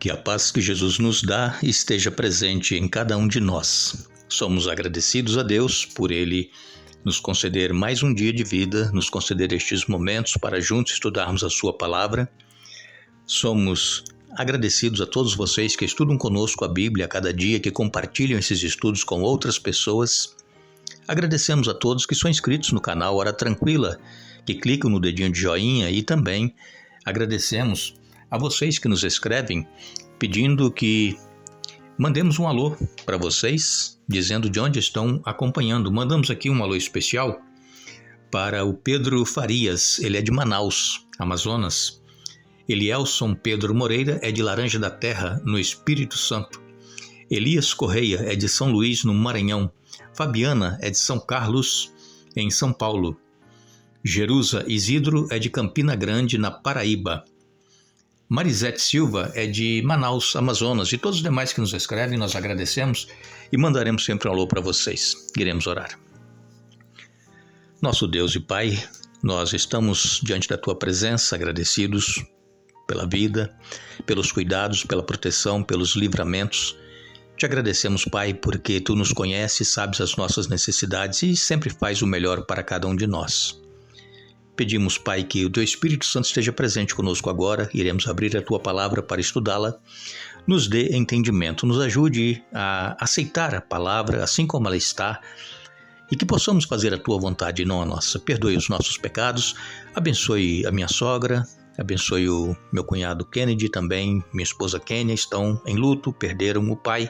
Que a paz que Jesus nos dá esteja presente em cada um de nós. Somos agradecidos a Deus por Ele nos conceder mais um dia de vida, nos conceder estes momentos para juntos estudarmos a Sua Palavra. Somos agradecidos a todos vocês que estudam conosco a Bíblia a cada dia, que compartilham esses estudos com outras pessoas. Agradecemos a todos que são inscritos no canal Hora Tranquila, que clicam no dedinho de joinha, e também agradecemos a vocês que nos escrevem pedindo que mandemos um alô para vocês, dizendo de onde estão acompanhando. Mandamos aqui um alô especial para o Pedro Farias, ele é de Manaus, Amazonas. Elielson Pedro Moreira é de Laranja da Terra, no Espírito Santo. Elias Correia é de São Luís, no Maranhão. Fabiana é de São Carlos, em São Paulo. Jerusa Isidro é de Campina Grande, na Paraíba. Marisete Silva é de Manaus, Amazonas, e todos os demais que nos escrevem, nós agradecemos e mandaremos sempre um alô para vocês. Iremos orar. Nosso Deus e Pai, nós estamos diante da Tua presença agradecidos pela vida, pelos cuidados, pela proteção, pelos livramentos. Te agradecemos, Pai, porque Tu nos conheces, sabes as nossas necessidades e sempre faz o melhor para cada um de nós. Pedimos, Pai, que o Teu Espírito Santo esteja presente conosco agora. Iremos abrir a Tua Palavra para estudá-la. Nos dê entendimento, nos ajude a aceitar a Palavra assim como ela está e que possamos fazer a Tua vontade e não a nossa. Perdoe os nossos pecados, abençoe a minha sogra, abençoe o meu cunhado Kennedy, também minha esposa Kênia, estão em luto, perderam o pai.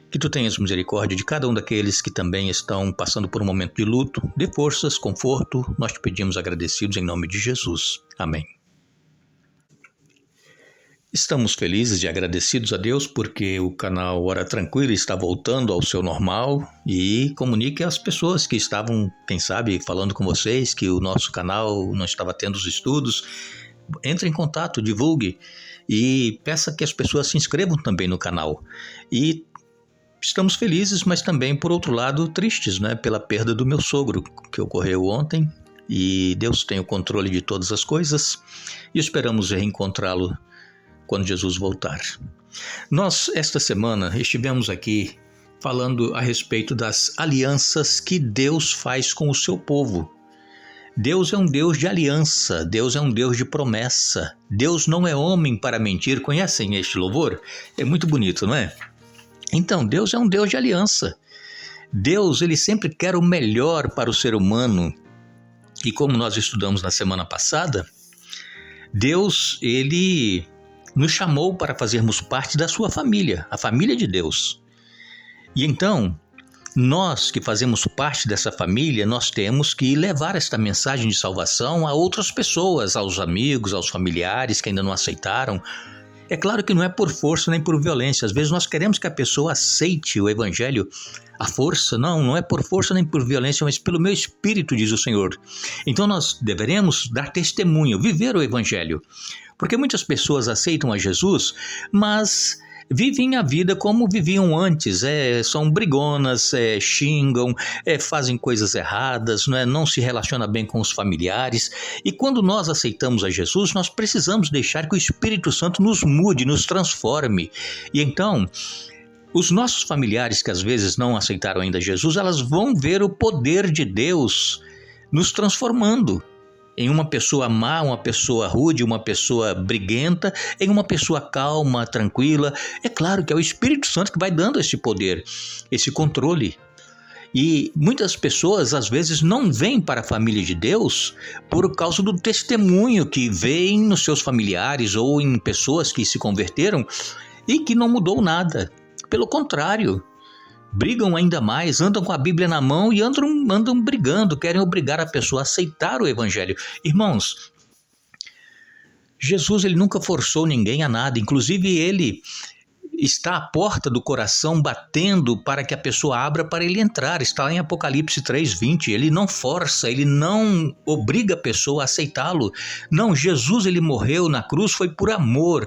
Que Tu tenhas misericórdia de cada um daqueles que também estão passando por um momento de luto. Dê forças, conforto, nós Te pedimos agradecidos em nome de Jesus. Amém. Estamos felizes e agradecidos a Deus porque o canal Hora Tranquila está voltando ao seu normal e comunique às pessoas que estavam, quem sabe, falando com vocês que o nosso canal não estava tendo os estudos. Entre em contato, divulgue e peça que as pessoas se inscrevam também no canal. E estamos felizes, mas também, por outro lado, tristes, pela perda do meu sogro, que ocorreu ontem, e Deus tem o controle de todas as coisas, e esperamos reencontrá-lo quando Jesus voltar. Nós, esta semana, estivemos aqui falando a respeito das alianças que Deus faz com o seu povo. Deus é um Deus de aliança, Deus é um Deus de promessa, Deus não é homem para mentir. Conhecem este louvor? É muito bonito, não é? Então, Deus é um Deus de aliança. Deus, Ele sempre quer o melhor para o ser humano. E como nós estudamos na semana passada, Deus, Ele nos chamou para fazermos parte da sua família, a família de Deus. E então, nós que fazemos parte dessa família, nós temos que levar esta mensagem de salvação a outras pessoas, aos amigos, aos familiares que ainda não aceitaram. É claro que não é por força nem por violência. Às vezes nós queremos que a pessoa aceite o Evangelho à força. Não é por força nem por violência, mas pelo meu Espírito, diz o Senhor. Então nós deveremos dar testemunho, viver o Evangelho. Porque muitas pessoas aceitam a Jesus, mas vivem a vida como viviam antes, são brigonas, xingam, fazem coisas erradas, não se relacionam bem com os familiares. E quando nós aceitamos a Jesus, nós precisamos deixar que o Espírito Santo nos mude, nos transforme. E então, os nossos familiares que às vezes não aceitaram ainda Jesus, elas vão ver o poder de Deus nos transformando em uma pessoa má, uma pessoa rude, uma pessoa briguenta, em uma pessoa calma, tranquila. É claro que é o Espírito Santo que vai dando esse poder, esse controle. E muitas pessoas, às vezes, não vêm para a família de Deus por causa do testemunho que veem nos seus familiares ou em pessoas que se converteram e que não mudou nada. Pelo contrário, brigam ainda mais, andam com a Bíblia na mão e andam brigando, querem obrigar a pessoa a aceitar o Evangelho. Irmãos, Jesus, ele nunca forçou ninguém a nada, inclusive ele está à porta do coração batendo para que a pessoa abra para ele entrar. Está lá em Apocalipse 3:20. Ele não força, ele não obriga a pessoa a aceitá-lo. Não, Jesus, ele morreu na cruz foi por amor.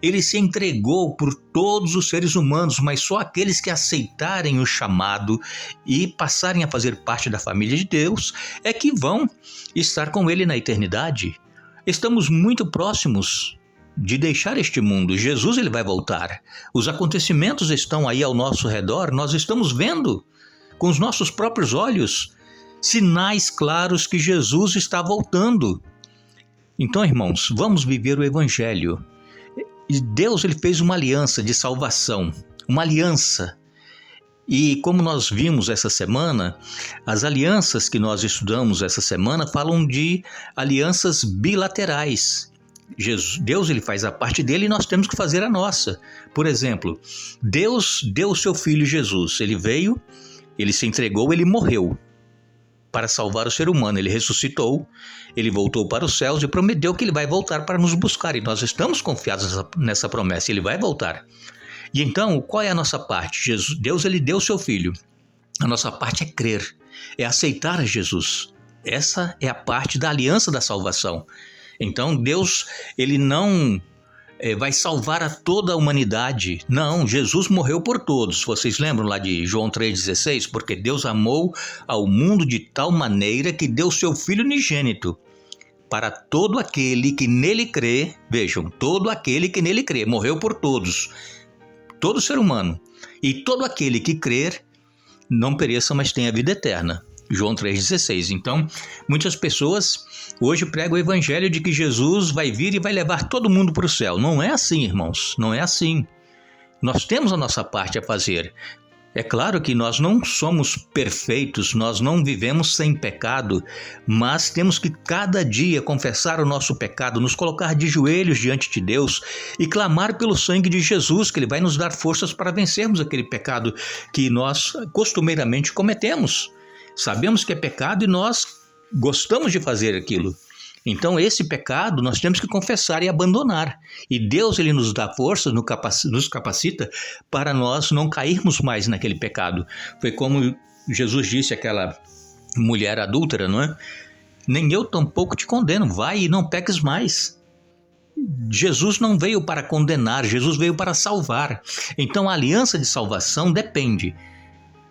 Ele se entregou por todos os seres humanos, mas só aqueles que aceitarem o chamado e passarem a fazer parte da família de Deus é que vão estar com ele na eternidade. Estamos muito próximos de deixar este mundo. Jesus ele vai voltar. Os acontecimentos estão aí ao nosso redor, nós estamos vendo com os nossos próprios olhos sinais claros que Jesus está voltando. Então, irmãos, vamos viver o Evangelho. E Deus ele fez uma aliança de salvação, uma aliança. E como nós vimos essa semana, as alianças que nós estudamos essa semana falam de alianças bilaterais. Deus ele faz a parte dele e nós temos que fazer a nossa. Por exemplo, Deus deu o seu Filho Jesus. Ele veio, ele se entregou, ele morreu para salvar o ser humano. Ele ressuscitou, ele voltou para os céus e prometeu que ele vai voltar para nos buscar. E nós estamos confiados nessa promessa, ele vai voltar. E então, qual é a nossa parte? Deus ele deu o seu Filho. A nossa parte é crer, é aceitar a Jesus. Essa é a parte da aliança da salvação. Então, Deus ele não vai salvar a toda a humanidade. Não, Jesus morreu por todos. Vocês lembram lá de João 3,16? Porque Deus amou ao mundo de tal maneira que deu seu Filho unigênito para todo aquele que nele crê. Vejam, todo aquele que nele crê. Morreu por todos. Todo ser humano, e todo aquele que crer não pereça, mas tenha vida eterna. João 3,16. Então, muitas pessoas hoje pregam o evangelho de que Jesus vai vir e vai levar todo mundo para o céu. Não é assim, irmãos, não é assim. Nós temos a nossa parte a fazer. É claro que nós não somos perfeitos, nós não vivemos sem pecado, mas temos que cada dia confessar o nosso pecado, nos colocar de joelhos diante de Deus e clamar pelo sangue de Jesus, que Ele vai nos dar forças para vencermos aquele pecado que nós costumeiramente cometemos. Sabemos que é pecado e nós gostamos de fazer aquilo. Então esse pecado nós temos que confessar e abandonar. E Deus ele nos dá força, nos capacita para nós não cairmos mais naquele pecado. Foi como Jesus disse àquela mulher adúltera, não é? Nem eu tampouco te condeno, vai e não peques mais. Jesus não veio para condenar, Jesus veio para salvar. Então a aliança de salvação depende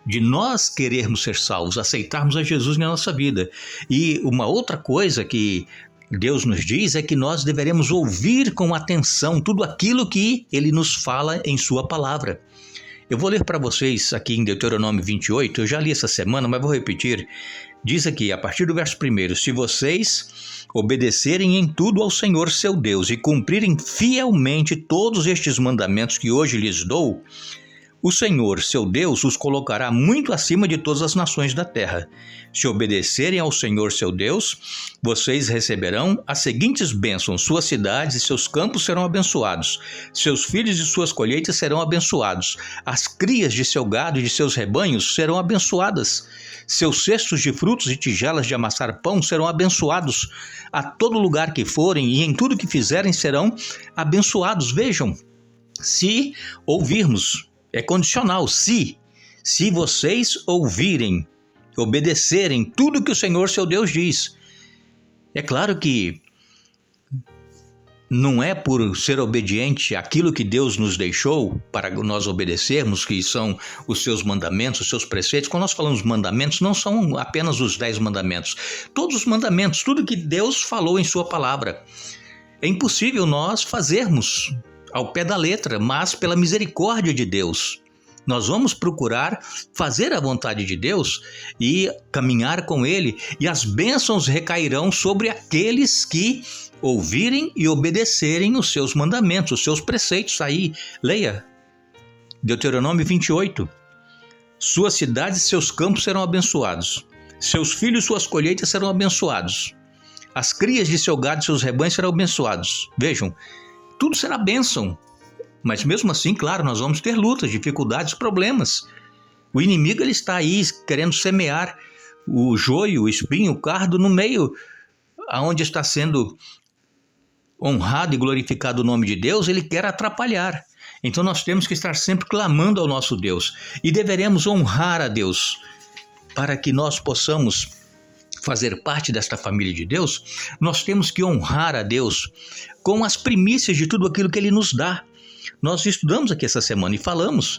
de nós querermos ser salvos, aceitarmos a Jesus na nossa vida. E uma outra coisa que Deus nos diz é que nós deveremos ouvir com atenção tudo aquilo que Ele nos fala em sua palavra. Eu vou ler para vocês aqui em Deuteronômio 28, eu já li essa semana, mas vou repetir. Diz aqui, a partir do verso 1, se vocês obedecerem em tudo ao Senhor seu Deus e cumprirem fielmente todos estes mandamentos que hoje lhes dou, o Senhor, seu Deus, os colocará muito acima de todas as nações da terra. Se obedecerem ao Senhor, seu Deus, vocês receberão as seguintes bênçãos. Suas cidades e seus campos serão abençoados. Seus filhos e suas colheitas serão abençoados. As crias de seu gado e de seus rebanhos serão abençoadas. Seus cestos de frutos e tigelas de amassar pão serão abençoados. A todo lugar que forem e em tudo que fizerem serão abençoados. Vejam, se ouvirmos, é condicional, se vocês ouvirem, obedecerem tudo que o Senhor seu Deus diz. É claro que não é por ser obediente àquilo que Deus nos deixou para nós obedecermos, que são os seus mandamentos, os seus preceitos. Quando nós falamos mandamentos, não são apenas os 10 mandamentos. Todos os mandamentos, tudo que Deus falou em sua palavra. É impossível nós fazermos ao pé da letra, mas pela misericórdia de Deus, nós vamos procurar fazer a vontade de Deus e caminhar com Ele, e as bênçãos recairão sobre aqueles que ouvirem e obedecerem os seus mandamentos, os seus preceitos. Aí, leia, Deuteronômio 28, suas cidades e seus campos serão abençoados, seus filhos e suas colheitas serão abençoados, as crias de seu gado e seus rebanhos serão abençoados. Vejam, tudo será bênção, mas mesmo assim, claro, nós vamos ter lutas, dificuldades, problemas. O inimigo ele está aí querendo semear o joio, o espinho, o cardo no meio, aonde está sendo honrado e glorificado o nome de Deus, ele quer atrapalhar. Então nós temos que estar sempre clamando ao nosso Deus e deveremos honrar a Deus para que nós possamos fazer parte desta família de Deus. Nós temos que honrar a Deus com as primícias de tudo aquilo que Ele nos dá. Nós estudamos aqui essa semana e falamos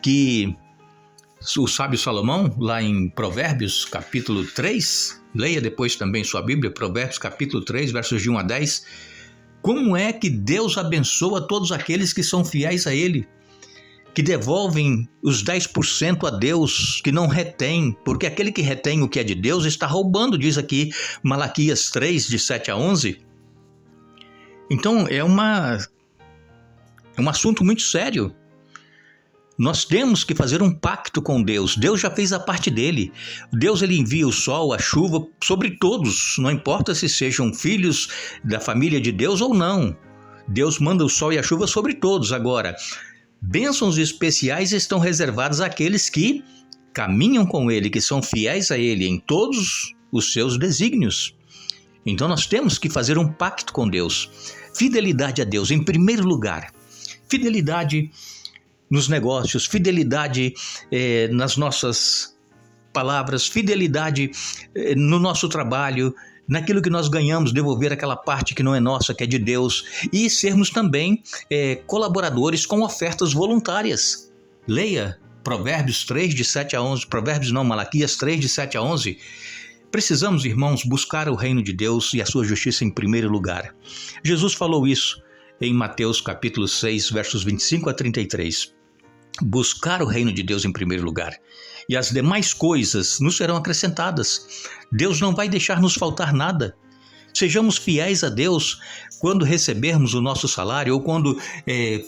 que o sábio Salomão, lá em Provérbios capítulo 3, leia depois também sua Bíblia, Provérbios capítulo 3, versos de 1 a 10, Como é que Deus abençoa todos aqueles que são fiéis a Ele, que devolvem os 10% a Deus, que não retém, porque aquele que retém o que é de Deus está roubando, diz aqui Malaquias 3, de 7 a 11. Então é um assunto muito sério. Nós temos que fazer um pacto com Deus. Deus já fez a parte dele. Deus, ele envia o sol, a chuva sobre todos, não importa se sejam filhos da família de Deus ou não. Deus manda o sol e a chuva sobre todos. Agora, bênçãos especiais estão reservadas àqueles que caminham com ele, que são fiéis a ele em todos os seus desígnios. Então nós temos que fazer um pacto com Deus. Fidelidade a Deus em primeiro lugar. Fidelidade nos negócios, fidelidade nas nossas palavras, fidelidade no nosso trabalho, naquilo que nós ganhamos, devolver aquela parte que não é nossa, que é de Deus, e sermos também colaboradores com ofertas voluntárias. Leia Provérbios 3, de 7 a 11, Malaquias 3, de 7 a 11. Precisamos, irmãos, buscar o reino de Deus e a sua justiça em primeiro lugar. Jesus falou isso em Mateus capítulo 6, versos 25 a 33. Buscar o reino de Deus em primeiro lugar, e as demais coisas nos serão acrescentadas. Deus não vai deixar nos faltar nada. Sejamos fiéis a Deus quando recebermos o nosso salário ou quando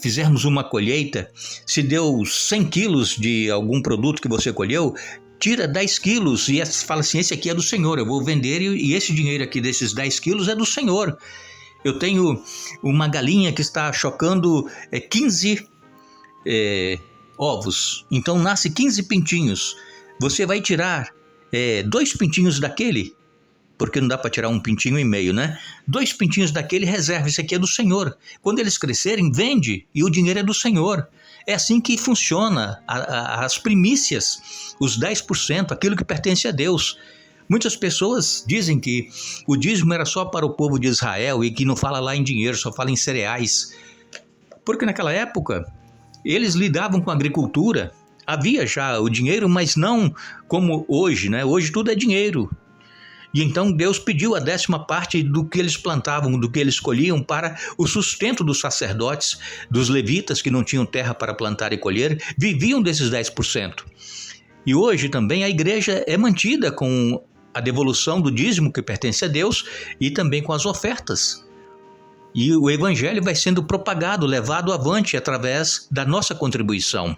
fizermos uma colheita. Se deu 100 quilos de algum produto que você colheu, tira 10 quilos e fala assim, esse aqui é do Senhor, eu vou vender e esse dinheiro aqui desses 10 quilos é do Senhor. Eu tenho uma galinha que está chocando 15 ovos, então nasce 15 pintinhos. Você vai tirar 2 pintinhos daquele, porque não dá para tirar um pintinho e meio, né? 2 pintinhos daquele, reserva, esse aqui é do Senhor. Quando eles crescerem, vende e o dinheiro é do Senhor. É assim que funciona as primícias, os 10%, aquilo que pertence a Deus. Muitas pessoas dizem que o dízimo era só para o povo de Israel e que não fala lá em dinheiro, só fala em cereais. Porque naquela época eles lidavam com a agricultura, havia já o dinheiro, mas não como hoje, né? Hoje tudo é dinheiro. E então Deus pediu a 10ª do que eles plantavam, do que eles colhiam, para o sustento dos sacerdotes, dos levitas que não tinham terra para plantar e colher, viviam desses 10%. E hoje também a igreja é mantida com a devolução do dízimo que pertence a Deus e também com as ofertas. E o evangelho vai sendo propagado, levado avante através da nossa contribuição.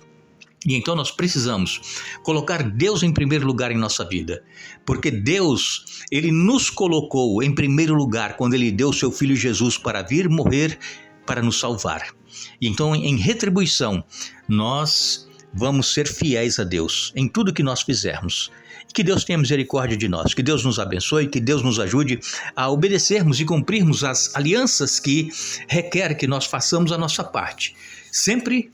E então nós precisamos colocar Deus em primeiro lugar em nossa vida, porque Deus, ele nos colocou em primeiro lugar quando ele deu seu Filho Jesus para vir morrer para nos salvar. E então, em retribuição, nós vamos ser fiéis a Deus em tudo que nós fizermos. Que Deus tenha misericórdia de nós, que Deus nos abençoe, que Deus nos ajude a obedecermos e cumprirmos as alianças que requer que nós façamos a nossa parte. Sempre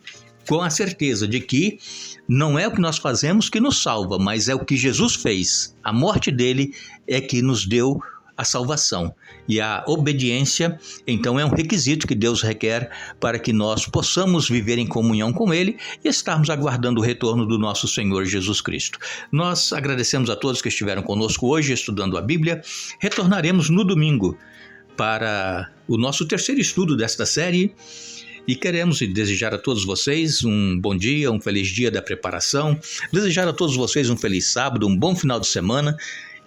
com a certeza de que não é o que nós fazemos que nos salva, mas é o que Jesus fez. A morte dele é que nos deu a salvação. E a obediência, então, é um requisito que Deus requer para que nós possamos viver em comunhão com Ele e estarmos aguardando o retorno do nosso Senhor Jesus Cristo. Nós agradecemos a todos que estiveram conosco hoje estudando a Bíblia. Retornaremos no domingo para o nosso terceiro estudo desta série. E queremos desejar a todos vocês um bom dia, um feliz dia da preparação, desejar a todos vocês um feliz sábado, um bom final de semana.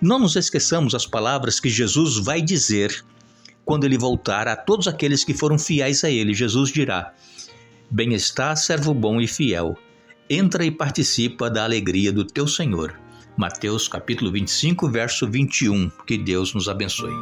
Não nos esqueçamos as palavras que Jesus vai dizer quando ele voltar a todos aqueles que foram fiéis a ele. Jesus dirá: bem está, servo bom e fiel, entra e participa da alegria do teu Senhor. Mateus capítulo 25, verso 21. Que Deus nos abençoe.